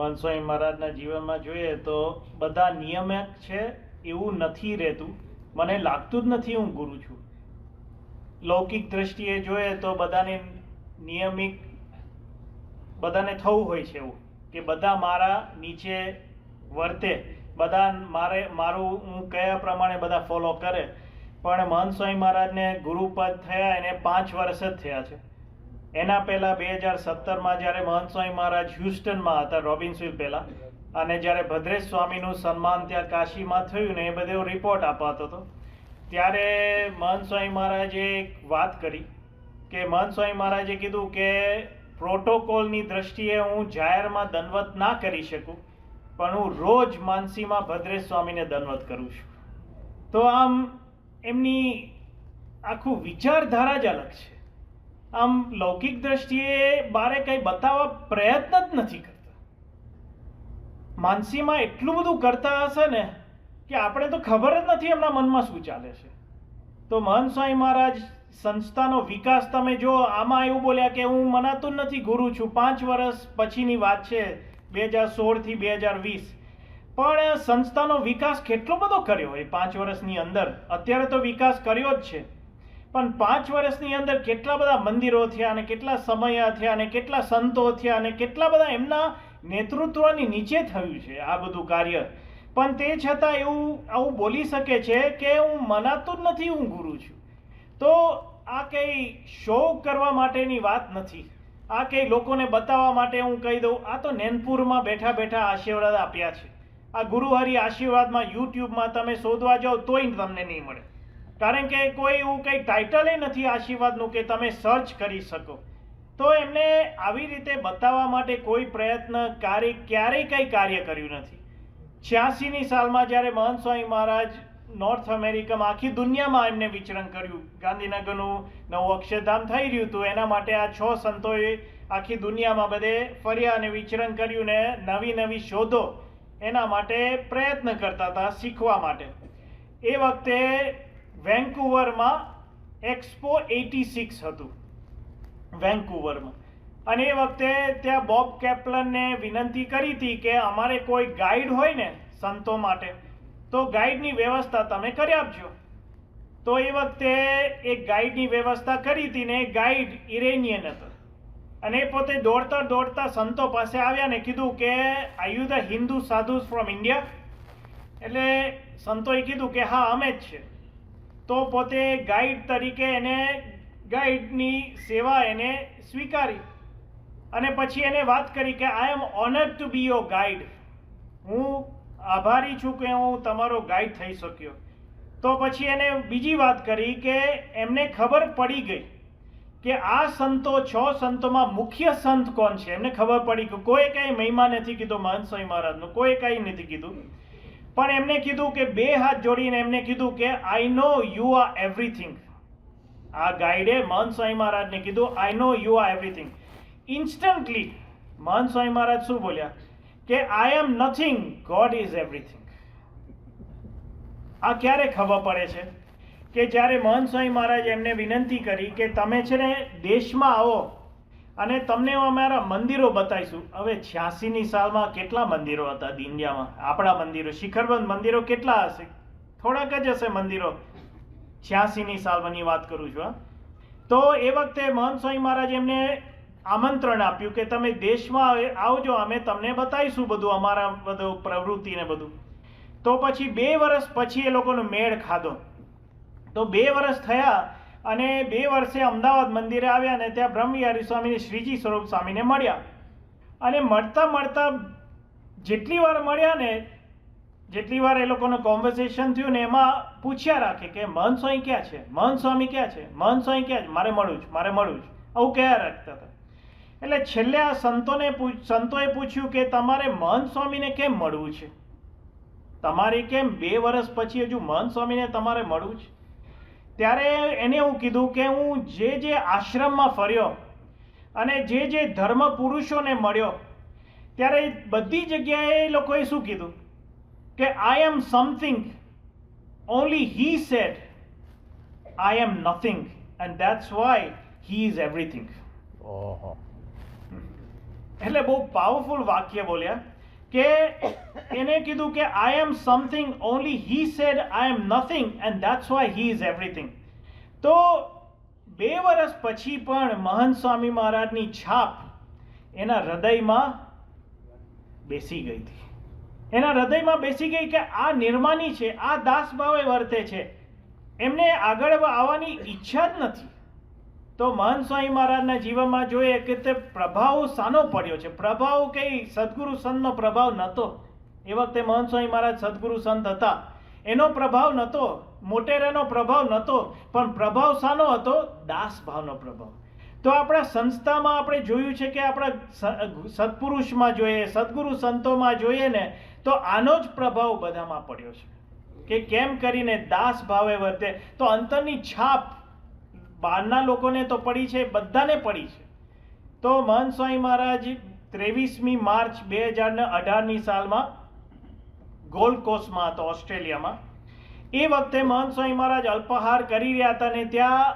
મહંત સ્વામી મહારાજના જીવનમાં જોઈએ તો બધા નિયમિત છે એવું નથી રહેતું. મને લાગતું જ નથી હું ગુરુ છું. લૌકિક દ્રષ્ટિએ જોઈએ તો બધાને નિયમિત બધાને થવું હોય છે એવું કે બધા મારા નીચે વર્તે, બધા મારું હું કયા પ્રમાણે બધા ફોલો કરે. પણ મહંત સ્વામી મહારાજને ગુરુપદ થયા એને 5 વર્ષ જ થયા છે. એના પહેલાં 2017માં જ્યારે મહંત સ્વામી મહારાજ હ્યુસ્ટનમાં હતા, રોબિન્સવિલ પહેલાં, અને જ્યારે ભદ્રેશ સ્વામીનું સન્માન ત્યાં કાશીમાં થયું ને એ બધો રિપોર્ટ અપાતો હતો, ત્યારે મહંત સ્વામી મહારાજે એક વાત કરી કે મહંત સ્વામી મહારાજે કીધું કે પ્રોટોકોલની દ્રષ્ટિએ હું જાહેરમાં દંડવત ના કરી શકું, પણ હું રોજ માનસીમાં ભદ્રેશ સ્વામીને દંડવત કરું છું. તો આમ એમની આખું વિચારધારા જ અલગ છે. આમ લૌકિક દ્રષ્ટિએ બારે કંઈ બતાવવા પ્રયત્ન જ નથી કરતા. માનસીમાં એટલું બધું કરતા હશે ને કે આપણે તો ખબર જ નથી એમના મનમાં શું ચાલે છે. તો મહંત સ્વામી મહારાજ સંસ્થાનો વિકાસ તમે જો આમાં એવું બોલ્યા કે હું મનાતું નથી ગુરુ છું. 5 વર્ષ પછીની વાત છે, 2016થી 2020. પણ સંસ્થાનો વિકાસ કેટલો બધો કર્યો એ 5 વર્ષની અંદર. અત્યારે તો વિકાસ કર્યો જ છે, પણ 5 વર્ષની અંદર કેટલા બધા મંદિરો થયા અને કેટલા સમય થયા અને કેટલા સંતો થયા અને કેટલા બધા એમના નેતૃત્વની નીચે થયું છે આ બધું કાર્ય. પણ તે છતાં આવું બોલી શકે છે કે હું મનાતું જ નથી હું ગુરુ છું. તો આ કંઈ શો કરવા માટેની વાત નથી. આ કંઈ લોકોને બતાવવા માટે હું કહી દઉં, આ તો નૈનપુરમાં બેઠા બેઠા આશીર્વાદ આપ્યા છે. આ ગુરુહરિ આશીર્વાદમાં યુટ્યુબમાં તમે શોધવા જાઓ તોય તમને નહીં મળે, કારણ કે કોઈ એવું કંઈ ટાઇટલે નથી આશીર્વાદનું કે તમે સર્ચ કરી શકો. તો એમને આવી રીતે બતાવવા માટે કોઈ પ્રયત્ન ક્યારેય કંઈ કાર્ય કર્યું નથી. 86ની સાલમાં જ્યારે મહંત સ્વામી મહારાજ નોર્થ અમેરિકામાં આખી દુનિયામાં એમને વિચરણ કર્યું, ગાંધીનગરનું નવું અક્ષરધામ થઈ રહ્યું હતું, એના માટે આ 6 સંતોએ આખી દુનિયામાં બધે ફર્યા અને વિચરણ કર્યું ને નવી નવી શોધો એના માટે પ્રયત્ન કરતા હતા, શીખવા માટે. એ વખતે વેન્કુવરમાં એક્સપો 86 હતું વેન્કુવરમાં, અને એ વખતે ત્યાં બોબ કેપ્લનને વિનંતી કરી હતી કે અમારે કોઈ ગાઈડ હોય ને સંતો માટે તો ગાઈડની વ્યવસ્થા તમે કરી આપજો. તો એ વખતે એક ગાઈડની વ્યવસ્થા કરી હતી ને એ ગાઈડ ઇરેનિયન હતો, અને એ પોતે દોડતા દોડતા સંતો પાસે આવ્યા ને કીધું કે are you the Hindu sadhus from India? એટલે સંતોએ કીધું કે હા અમે જ છે. તો પોતે ગાઈડ તરીકે એને ગાઈડની સેવા એને સ્વીકારી, અને પછી એને વાત કરી કે I am honoured to be your guide. હું આભારી છું કે હું તમારો ગાઈડ થઈ શક્યો. તો પછી એને બીજી વાત કરી કે એમને ખબર પડી ગઈ કે આ સંતો 6 સંતોમાં મુખ્ય સંત કોણ છે. એમને ખબર પડી કે કોઈ કંઈ મહિમા નથી કીધો મહંત સ્વામી મહારાજનો, કોઈ કંઈ નથી કીધું, પણ એમને કીધું કે 2 હાથ જોડીને એમને કીધું કે આઈ નો યુ આર એવરીથિંગ. આ ગાઈડે મહંત સ્વામી મહારાજને કીધું આઈ નો યુ આર એવરીથિંગ. ઇન્સ્ટન્ટલી મહંત સ્વામી મહારાજ શું બોલ્યા કે I am nothing, God is everything. આ ક્યારે ખબર પડે છે કે જ્યારે મહંત સ્વામી મહારાજ એમને વિનંતી કરી કે તમે છે ને દેશમાં આવો અને તમને અમારા મંદિરો બતાવીશું. હવે 86ની સાલમાં કેટલા મંદિરો હતા ઇન્ડિયામાં? આપણા મંદિરો, શિખરબંધ મંદિરો કેટલા હશે? થોડાક જ હશે મંદિરો. 86ની સાલની વાત કરું છું. તો એ વખતે મહંત સ્વામી મહારાજ એમને આમંત્રણ આપ્યું કે તમે દેશમાં આવજો, અમે તમને બતાવીશું બધું અમારા બધું પ્રવૃત્તિ ને બધું. તો પછી 2 વર્ષ પછી એ લોકોનો મેળ ખાધો. તો 2 વર્ષ થયા અને 2 વર્ષે અમદાવાદ મંદિરે આવ્યા અને ત્યાં બ્રહ્મવિહારી સ્વામીને શ્રીજી સ્વરૂપ સ્વામીને મળ્યા. અને મળતા મળતા જેટલી વાર મળ્યા ને, જેટલી વાર એ લોકોનું કોન્વર્સેશન થયું ને, એમાં પૂછ્યા રાખે કે મહંત સ્વામી ક્યાં છે, મહંત સ્વામી ક્યાં છે, મહંત સ્વામી ક્યાં છે, મારે મળવું છે, મારે મળવું છે, આવું કયા રાખતા હતા. એટલે છેલ્લે આ સંતોએ પૂછ્યું કે તમારે મહંત સ્વામીને કેમ મળવું છે? તમારે કેમ 2 વર્ષ પછી હજુ મહંત સ્વામીને તમારે મળવું છે? ત્યારે એને એવું કીધું કે હું જે આશ્રમમાં ફર્યો અને જે ધર્મ પુરુષોને મળ્યો, ત્યારે બધી જગ્યાએ એ લોકોએ શું કીધું કે I am something, only he said I am nothing, and that's why he is everything. ઓહો. એટલે બહુ પાવરફુલ વાક્ય બોલ્યા કે એને કીધું કે I am something only he said I am nothing and that's why he is everything. તો 2 વર્ષ પછી પણ મહંત સ્વામી મહારાજની છાપ એના હૃદયમાં બેસી ગઈ હતી. એના હૃદયમાં બેસી ગઈ કે આ નિર્માની છે, આ દાસ ભાવે વર્તે છે, એમને આગળ આવવાની ઈચ્છા જ નથી. તો મહંત સ્વામી મહારાજના જીવનમાં જોઈએ કે તે પ્રભાવ શાનો પડ્યો છે. પ્રભાવ કઈ સદગુરુ સંતનો પ્રભાવ નહોતો. એ વખતે મહંત સ્વામી મહારાજ સદગુરુ સંત હતા, એનો પ્રભાવ નહોતો, મોટેરાનો પ્રભાવ નહોતો, પણ પ્રભાવ શાનો હતો? દાસ ભાવનો પ્રભાવ. તો આપણા સંસ્થામાં આપણે જોયું છે કે આપણા સત્પુરુષમાં જોઈએ, સદગુરુ સંતોમાં જોઈએ ને, તો આનો જ પ્રભાવ બધામાં પડ્યો છે કે કેમ કરીને દાસ ભાવે વર્તે. તો અંતરની છાપ બહારના લોકોને તો પડી છે, બધાને પડી છે. તો મહંત સ્વામી મહારાજ 23મી માર્ચ 2018ની સાલમાં ગોલ્ડ કોસ્ટમાં હતો, ઓસ્ટ્રેલિયામાં. એ વખતે મહંત સ્વામી મહારાજ અલ્પાહાર કરી રહ્યા હતા ને ત્યાં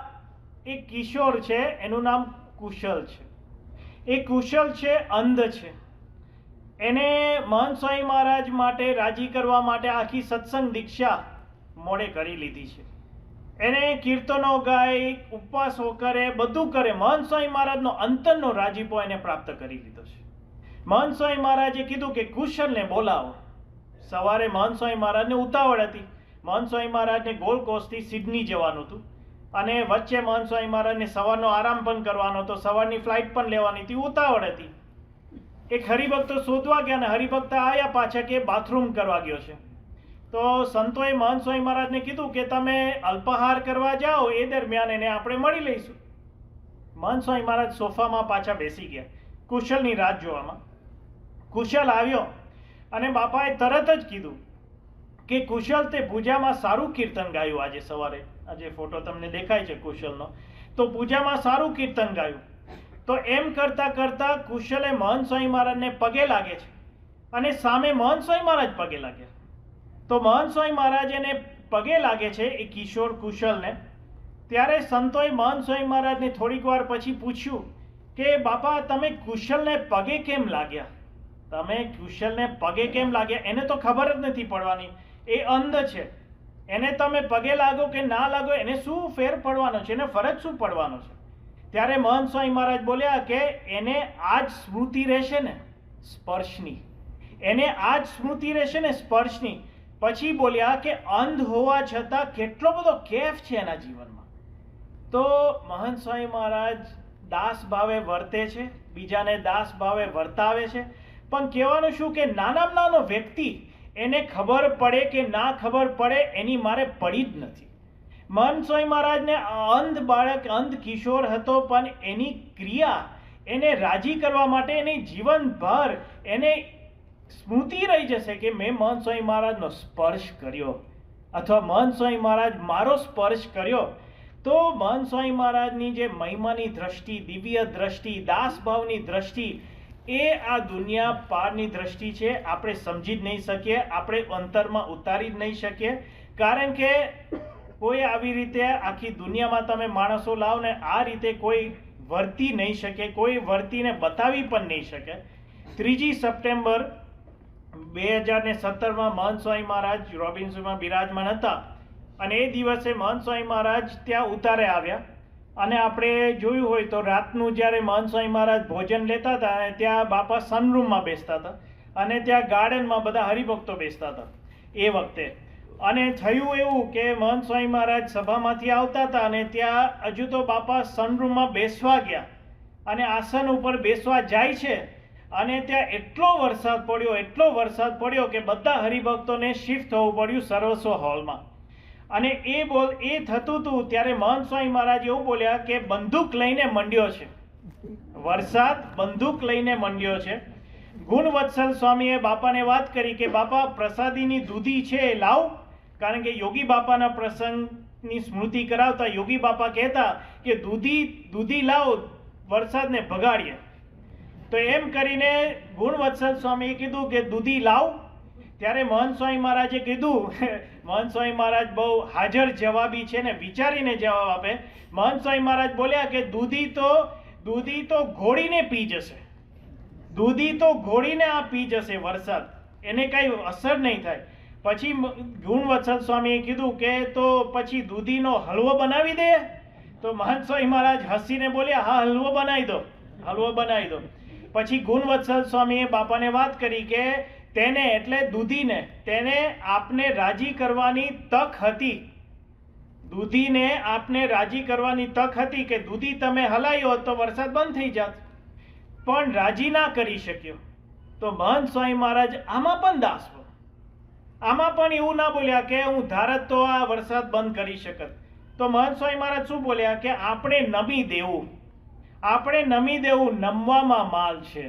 એક કિશોર છે, એનું નામ કુશલ છે. એ કુશલ છે, અંધ છે. એને મહંત સ્વામી મહારાજ માટે રાજી કરવા માટે આખી સત્સંગ દીક્ષા મોડે કરી લીધી છે. એને કીર્તનો ગાય, ઉપવાસો કરે, બધું કરે. મહંત સ્વામી મહારાજનો અંતરનો રાજીપો એને પ્રાપ્ત કરી લીધો છે. મહંત સ્વામી મહારાજે કીધું કે કુશલને બોલાવો. સવારે મહંત સ્વામી મહારાજને ઉતાવળ હતી. મહંત સ્વામી મહારાજને ગોલ્ડ કોસ્ટથી સિડની જવાનું હતું અને વચ્ચે મહંત સ્વામી મહારાજને સવારનો આરામ પણ કરવાનો હતો, સવારની ફ્લાઇટ પણ લેવાની હતી, ઉતાવળ હતી. એક હરિભક્તો શોધવા ગયા અને હરિભક્ત આવ્યા પાછા કે બાથરૂમ કરવા ગયો છે. તો સંતોએ મહંત સ્વામી મહારાજને કીધું કે તમે અલ્પાહાર કરવા જાઓ, એ દરમિયાન એને આપણે મળી લઈશું. મહંત સ્વામી મહારાજ સોફામાં પાછા બેસી ગયા કુશલની રાહ જોવામાં. કુશલ આવ્યો અને બાપાએ તરત જ કીધું કે કુશલ તે પૂજામાં સારું કીર્તન ગાયું આજે સવારે. આજે ફોટો તમને દેખાય છે કુશલનો. તો પૂજામાં સારું કીર્તન ગાયું. તો એમ કરતા કરતા કુશલે મહંત સ્વામી મહારાજને પગે લાગે છે અને સામે મહંત સ્વામી મહારાજ પગે લાગ્યા. તો મહંત સ્વામી મહારાજ એને પગે લાગે છે એ કિશોર કુશલને. ત્યારે સંતોએ મહંત સ્વામી મહારાજને થોડીક વાર પછી પૂછ્યું કે બાપા તમે કુશલને પગે કેમ લાગ્યા? તમે કુશલને પગે કેમ લાગ્યા? એને તો ખબર જ નથી પડવાની, એ અંધ છે. એને તમે પગે લાગો કે ના લાગો એને શું ફેર પડવાનો છે, એને ફરક શું પડવાનો છે? ત્યારે મહંત સ્વામી મહારાજ બોલ્યા કે એને આજ સ્મૃતિ રહેશે ને સ્પર્શની, એને આજ સ્મૃતિ રહેશે ને સ્પર્શની. પછી બોલ્યા કે અંધ હોવા છતાં કેટલો બધો કેફ છે એના જીવનમાં. તો મહંત સ્વામી મહારાજ દાસ ભાવે વર્તે છે, બીજાને દાસ ભાવે વર્તાવે છે. પણ કહેવાનું શું કે નાનામાં નાનો વ્યક્તિ એને ખબર પડે કે ના ખબર પડે એની મારે પડી જ નથી. મહંત સ્વામી મહારાજને અંધ બાળક, અંધ કિશોર હતો, પણ એની ક્રિયા એને રાજી કરવા માટે એની જીવનભર એને સ્મૃતિ રહી જશે કે મેં મહંત સ્વામી મહારાજનો સ્પર્શ કર્યો અથવા મહંત સ્વામી મહારાજ મારો સ્પર્શ કર્યો. તો મહંત સ્વામી મહારાજની જે મહિમાની દ્રષ્ટિ, દિવ્ય દ્રષ્ટિ, દાસભાવની દ્રષ્ટિ, એ આ દુનિયા પારની દ્રષ્ટિ છે. આપણે સમજી જ નહીં શકીએ, આપણે અંતરમાં ઉતારી જ નહીં શકીએ. કારણ કે કોઈ આવી રીતે આખી દુનિયામાં તમે માણસો લાવો ને આ રીતે કોઈ વર્તી નહીં શકે, કોઈ વર્તીને બતાવી પણ નહીં શકે. 3 સપ્ટેમ્બર 2017માં મહંત સ્વામી મહારાજ રોબિન્સનમાં બિરાજમાન હતા અને એ દિવસે મહંત સ્વામી મહારાજ ત્યાં ઉતારે આવ્યા. અને આપણે જોયું હોય તો રાતનું જ્યારે મહંત સ્વામી મહારાજ ભોજન લેતા હતા અને ત્યાં બાપા સનરૂમમાં બેસતા હતા અને ત્યાં ગાર્ડનમાં બધા હરિભક્તો બેસતા હતા એ વખતે. અને થયું એવું કે મહંત સ્વામી મહારાજ સભામાંથી આવતા હતા અને ત્યાં હજુ તો બાપા સનરૂમમાં બેસવા ગયા અને આસન ઉપર બેસવા જાય છે અને ત્યાં એટલો વરસાદ પડ્યો કે બધા હરિભક્તોને શિફ્ટ થવું પડ્યું સર્વસ્વ હોલમાં. અને એ થતું હતું ત્યારે મહંત સ્વામી મહારાજ એવું બોલ્યા કે બંદૂક લઈને મંડ્યો છે વરસાદ, બંદૂક લઈને મંડ્યો છે. ગુણવત્સલ સ્વામીએ બાપાને વાત કરી કે બાપા પ્રસાદીની દૂધી છે એ લાવ. કારણ કે યોગી બાપાના પ્રસંગની સ્મૃતિ કરાવતા યોગી બાપા કહેતા કે દૂધી લાવ, વરસાદને ભગાડીએ. તો એમ કરીને ગુણવત્સલ સ્વામીએ કીધું કે દૂધી લાવ. ત્યારે મહંત સ્વામી મહારાજે કીધું, મહંત સ્વામી મહારાજ બહુ હાજર જવાબી છે ને વિચારીને જવાબ આપે. મહંત સ્વામી મહારાજ બોલ્યા કે દૂધી તો ઘોડીને પી જશે, દૂધી તો ઘોડીને આ પી જશે વરસાદ, એને કાંઈ અસર નહીં થાય. પછી ગુણવત્સલ સ્વામીએ કીધું કે તો પછી દૂધીનો હલવો બનાવી દે. તો મહંત સ્વામી મહારાજ હસીને બોલ્યા, હા હલવો બનાવી દો, હલવો બનાવી દો. પછી ગુણવત્સલ સ્વામીએ બાપાને વાત કરી કે તેને એટલે દૂધીને તેને આપને રાજી કરવાની તક હતી, દૂધીને આપને રાજી કરવાની તક હતી કે દૂધી તમે હલાવી હોત તો વરસાદ બંધ થઈ જાત, પણ રાજી ના કરી શક્યો. તો મહંત સ્વામી મહારાજ આમાં પણ દાસ, આમાં પણ એવું ના બોલ્યા કે હું ધારત તો આ વરસાદ બંધ કરી શકત. તો મહંત સ્વામી મહારાજ શું બોલ્યા કે આપણે નમી દેવું, આપણે નમી દેવું, નમવામાં માલ છે.